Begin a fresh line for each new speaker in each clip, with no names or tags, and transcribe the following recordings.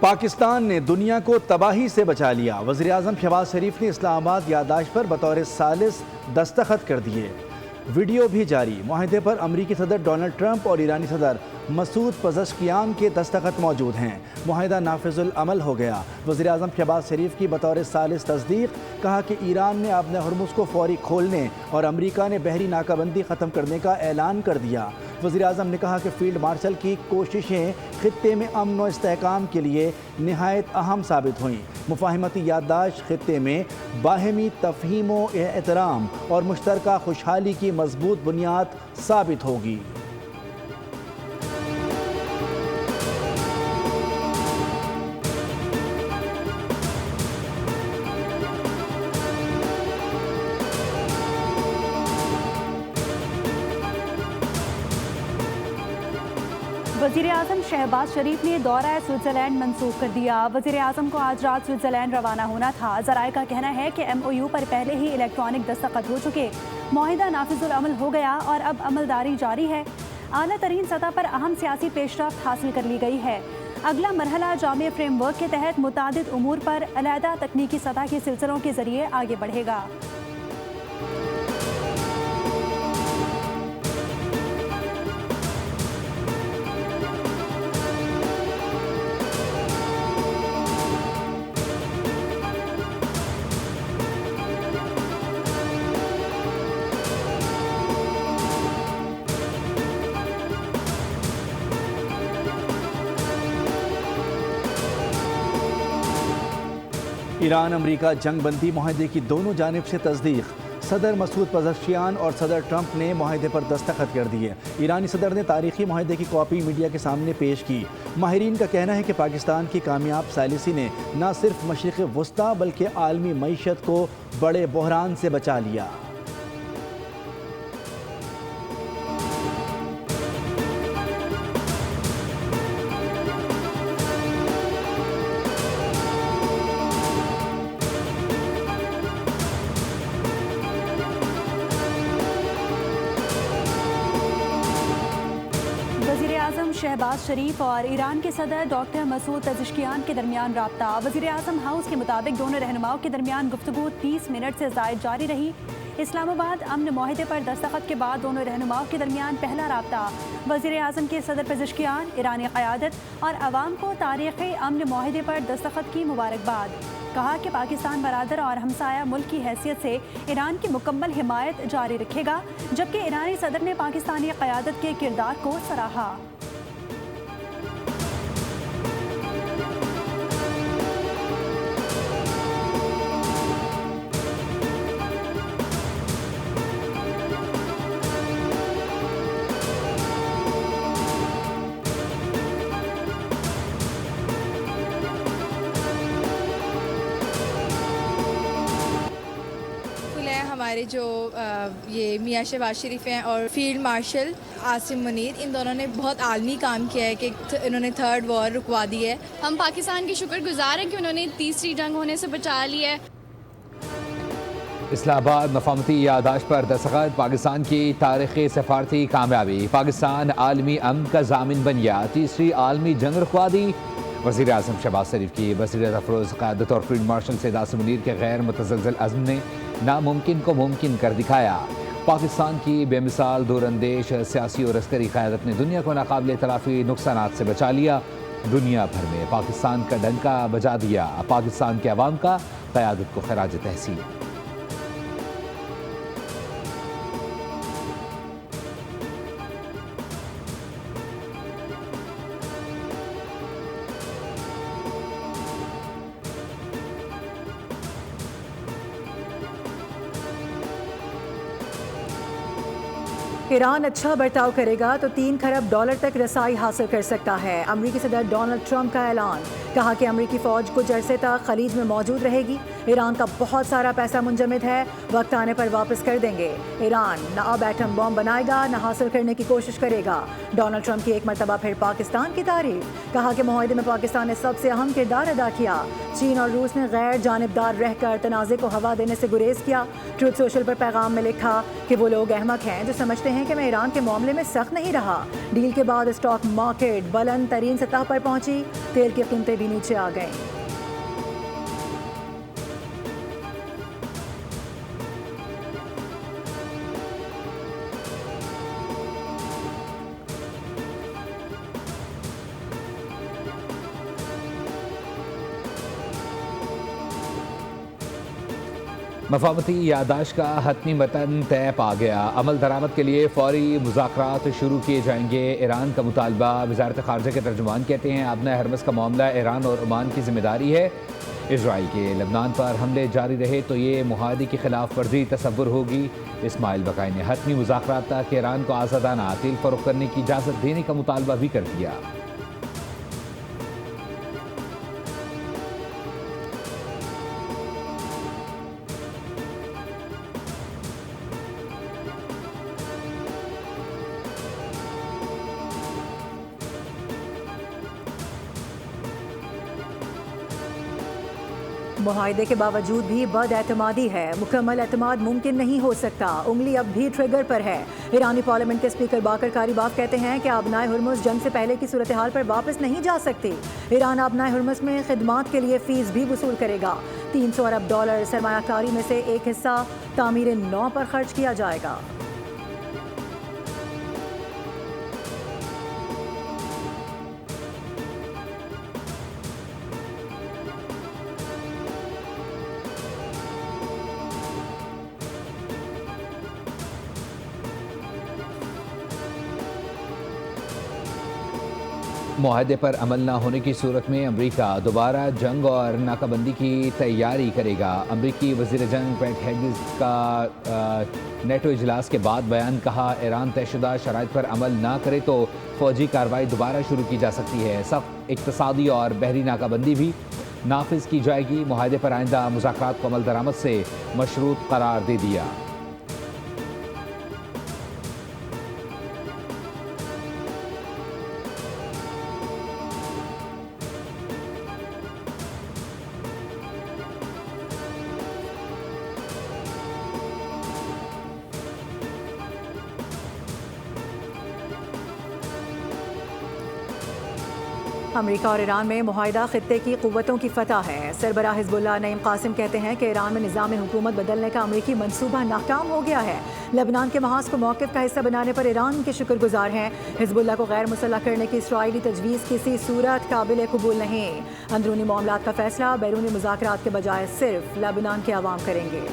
पाकिस्तान ने दुनिया को तबाही से बचा लिया। वज़ीर आज़म शहबाज शरीफ ने इस्लामाबाद याददाश्त पर बतौर सालिस दस्तखत कर दिए। वीडियो भी जारी। मुआहदे पर अमरीकी सदर डोनाल्ड ट्रंप और ईरानी सदर मसूद पज़ेश्कियान के दस्तखत मौजूद हैं। मुआहदा नाफिजुल अमल हो गया। वज़ीर आज़म शहबाज शरीफ की बतौर सालिस तस्दीक। कहा कि ईरान ने अपने हुर्मुज़ को फौरी खोलने और अमरीका ने बहरी नाकाबंदी ख़त्म करने का ऐलान कर दिया। वज़ीर आज़म ने कहा कि फ़ील्ड मार्शल की कोशिशें ख़ित्ते में अमन व इस्तेहकाम के लिए निहायत अहम साबित हुईं। मुफ़ाहिमती याददाश्त ख़ित्ते में बाहमी तफ़हीम व एहतराम और मुश्तरका खुशहाली की मजबूत बुनियाद साबित होगी।
वज़ीर आज़म शहबाज शरीफ ने दौरा स्विट्ज़रलैंड मंसूख कर दिया। वज़ीर आज़म को आज रात स्विट्ज़रलैंड रवाना होना था। ज़राए का कहना है कि MOU पर पहले ही इलेक्ट्रॉनिक दस्तखत हो चुके, मुआहिदा नाफिजुल अमल हो गया और अब अमलदारी जारी है। आला तरीन सतह पर अहम सियासी पेशरफ्त हासिल कर ली गई है। अगला मरहला जामिया फ्रेमवर्क के तहत मुतादिद उमूर पर अलहदा तकनीकी सतह के सिलसिलों के जरिए आगे बढ़ेगा।
ईरान अमरीका जंग बंदी मुआहदे की दोनों जानिब से तस्दीक। सदर मसूद पज़ेश्कियान और सदर ट्रंप ने मुआहदे पर दस्तखत कर दिए। ईरानी सदर ने तारीखी मुआहदे की कॉपी मीडिया के सामने पेश की। माहिरीन का कहना है कि पाकिस्तान की कामयाब सालिसी ने न सिर्फ मशरिक़ वस्ता बल्कि आलमी मईशत को बड़े बहरान से बचा लिया।
शहबाज शरीफ और ईरान के सदर डॉक्टर मसूद पज़ेश्कियान के दरमियान राब्ता। वज़ीर आज़म हाउस के मुताबिक दोनों रहनुमाओं के दरमियान गुफ्तगू 30 मिनट से ज़ायद जारी रही। इस्लामाबाद अमन मुआहदे पर दस्तखत के बाद दोनों रहनुमाओं के दरमियान पहला राब्ता। वज़ीर आज़म के सदर पज़ेश्कियान ईरानी क़यादत और अवाम को तारीख़ी अमन मुआहदे पर दस्तखत की मुबारकबाद। कहा कि पाकिस्तान बरादर और हमसाया मुल्क की हैसियत से ईरान की मुकम्मल हिमायत जारी रखेगा, जबकि ईरानी सदर ने पाकिस्तानी क़यादत के किरदार को सराहा।
हमारे जो ये मियाँ शहबाज शरीफ हैं और फील्ड मार्शल आसिम मुनीर, इन दोनों ने बहुत आलमी काम किया है कि इन्होंने थर्ड वॉर रुकवा दी है।
हम पाकिस्तान के शुक्रगुजार हैं कि उन्होंने तीसरी जंग होने से बचा लिया है।
इस्लामाबाद मफामती याददाश्त पर दस्तखत। पाकिस्तान की तारीख़ी सफारती कामयाबी। पाकिस्तान आलमी अमन का जामिन बन गया। तीसरी आलमी जंग रुकवा दी। वज़ीर आज़म शहबाज शरीफ की बसीरत अफरोज़ क़यादत और फील्ड मार्शल सैयद आसिम मुनीर के गैर मुतज़लज़ल अज़्म ने नामुमकिन को मुमकिन कर दिखाया। पाकिस्तान की बेमिसाल दूरअंदेश सियासी और अस्करी क़यादत ने दुनिया को नाकाबिल तलाफ़ी नुकसानात से बचा लिया। दुनिया भर में पाकिस्तान का डंका बजा दिया। पाकिस्तान के अवाम का क़यादत को खराज तहसीन।
ईरान अच्छा बर्ताव करेगा तो $3 खरब तक रसाई हासिल कर सकता है। अमरीकी सदर डोनाल्ड ट्रंप का ऐलान। कहा कि अमरीकी फ़ौज कुछ अरसे तक खलीज में मौजूद रहेगी। ईरान का बहुत सारा पैसा मुंजमद है, वक्त आने पर वापस कर देंगे। ईरान न अब एटम बॉम्ब बनाएगा न हासिल करने की कोशिश करेगा। डोनाल्ड ट्रंप की एक मरतबा फिर पाकिस्तान की तारीफ। कहा कि मुआहदे में पाकिस्तान ने सबसे अहम किरदार अदा किया। चीन और रूस ने गैर जानिबदार रहकर तनाज़े को हवा देने से गुरेज किया। ट्रूथ सोशल पर पैगाम में लिखा कि वो लोग अहमक हैं जो समझते हैं हैं कि मैं ईरान के मामले में सख्त नहीं रहा। डील के बाद स्टॉक मार्केट बुलंद तरीन सतह पर पहुंची, तेल की कीमतें भी नीचे आ गईं।
मफामती यादाश्त का हतमी मतन तय पा गया। अमल दरामद के लिए फौरी मुज़ाकरात शुरू किए जाएंगे। ईरान का मुतालबा। वज़ारत ख़ारजा के तर्जुमान कहते हैं अबना हरमस का मामला ईरान और ओमान की जिम्मेदारी है। इसराइल के लबनान पर हमले जारी रहे तो ये मुआहदे की खिलाफ वर्जी तसव्वुर होगी। इस्माइल बकाई ने हतमी मुज़ाकरात तक ईरान को आज़ादाना तेल फ़रोख्त करने की इजाज़त देने का मुतालबा भी कर दिया।
मुआहदे के बावजूद भी बदएतमादी है। मुकम्मल एतमाद मुमकिन नहीं हो सकता। उंगली अब भी ट्रिगर पर है। ईरानी पार्लियामेंट के स्पीकर बाकर कारीबाफ कहते हैं कि आबनाए हुर्मुज़ जंग से पहले की सूरत हाल पर वापस नहीं जा सकते। ईरान आबनाए हुर्मुज़ में खिदमात के लिए फ़ीस भी वसूल करेगा। 300 अरब डॉलर सरमायाकारी में से एक हिस्सा तामीर नौ पर खर्च किया जाएगा।
मुआहदे पर अमल न होने की सूरत में अमरीका दोबारा जंग और नाकाबंदी की तैयारी करेगा। अमरीकी वज़ीर जंग पेट हेगिस का नेटो इजलास के बाद बयान। कहा ईरान तयशुदा शराइत पर अमल ना करे तो फौजी कार्रवाई दोबारा शुरू की जा सकती है। सख्त इक़्तिसादी और बहरी नाकाबंदी भी नाफिज की जाएगी। मुआहदे पर आइंदा मुज़ाकरात को अमल दरामद से मशरूत करार दे दिया।
अमेरिका और ईरान में मुआहिदा खित्ते की कुव्वतों की फतह है। सरबराह हिज़्बुल्लाह नईम कासिम कहते हैं कि ईरान में निज़ाम हुकूमत बदलने का अमेरिकी मंसूबा नाकाम हो गया है। लबनान के महाज को मौक़िफ़ का हिस्सा बनाने पर ईरान के शुक्रगुजार हैं। हिज़्बुल्लाह को गैर मुसल्लह करने की इसराइली तजवीज़ किसी सूरत काबिल कबूल नहीं। अंदरूनी मामलात का फैसला बैरूनी मुज़ाकरात के बजाय सिर्फ लबनान के अवाम करेंगे।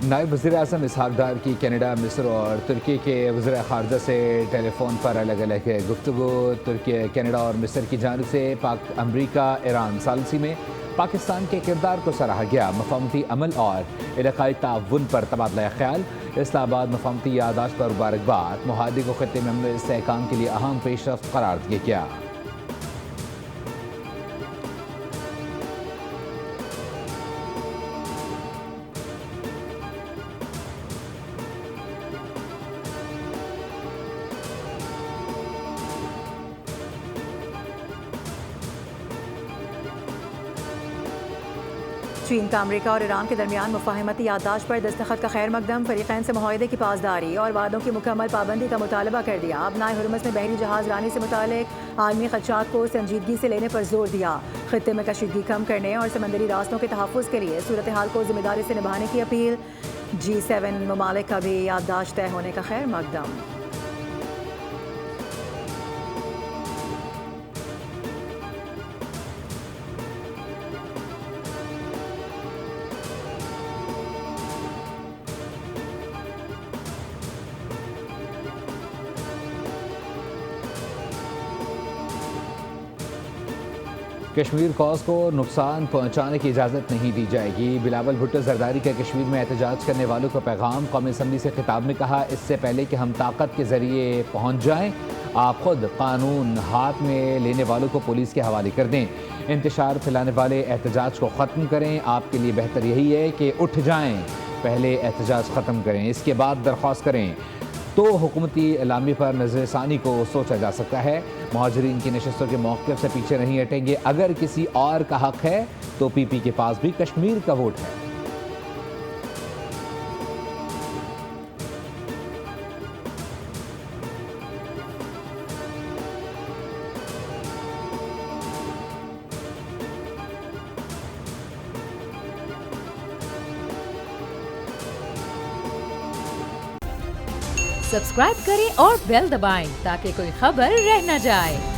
नायब वज़ीर आज़म इसहाक डार की कनाडा, मिस्र और तुर्की के वज़ीर ख़ारजा से टेलीफोन पर अलग अलग गुफ्तगू। तुर्की, कनाडा और मिस्र की जानिब से पाक अमरीका ईरान सालिसी में पाकिस्तान के किरदार को सराहा गया। मफाहमती अमल और इलाक़ाई ताउन पर तबादला ख्याल। इस्लामाबाद मफाहमती यादाश्त पर मुबारकबाद। मुआहदे को खत्ते में अमल इस्तेहकाम के लिए अहम पेशरफ्त करार दिया गया।
चीन का अमेरिका और ईरान के दरमियान मुफाहमती याददाश्त पर दस्तखत का खैर मकदम। फरीकैन से मुआहदे की पासदारी और वादों की मुकम्मल पाबंदी का मुतालबा कर दिया। अबनाए हुर्मुज़ में बहरी जहाज़ रानी से मुतालिक आलमी खदशात को संजीदगी से लेने पर जोर दिया। खित्ते में कशीदगी कम करने और समंदरी रास्तों के तहफ़्फ़ुज़ के लिए सूरत हाल को जिम्मेदारी से निभाने की अपील। G7 ममालिक का भी याददाश्त तय होने का खैर मकदम।
कश्मीर कॉज को नुकसान पहुंचाने की इजाज़त नहीं दी जाएगी। बिलावल भुट्टो जरदारी का कश्मीर में एहतजाज करने वालों को पैगाम। कौमी असम्बली से खिताब में कहा, इससे पहले कि हम ताकत के जरिए पहुंच जाएं, आप खुद कानून हाथ में लेने वालों को पुलिस के हवाले कर दें। इंतशार फैलाने वाले एहतजाज को ख़त्म करें। आपके लिए बेहतर यही है कि उठ जाएं, पहले एहतजाज ख़त्म करें, इसके बाद दरख्वास्त करें, तो हुकूमती एलामी पर नज़रसानी को सोचा जा सकता है। मुहाजिरीन की नशस्तों के मौक़िफ़ से पीछे नहीं हटेंगे। अगर किसी और का हक़ है तो पीपी के पास भी कश्मीर का वोट है।
सब्सक्राइब करें और बेल दबाएं ताकि कोई खबर रह न जाए।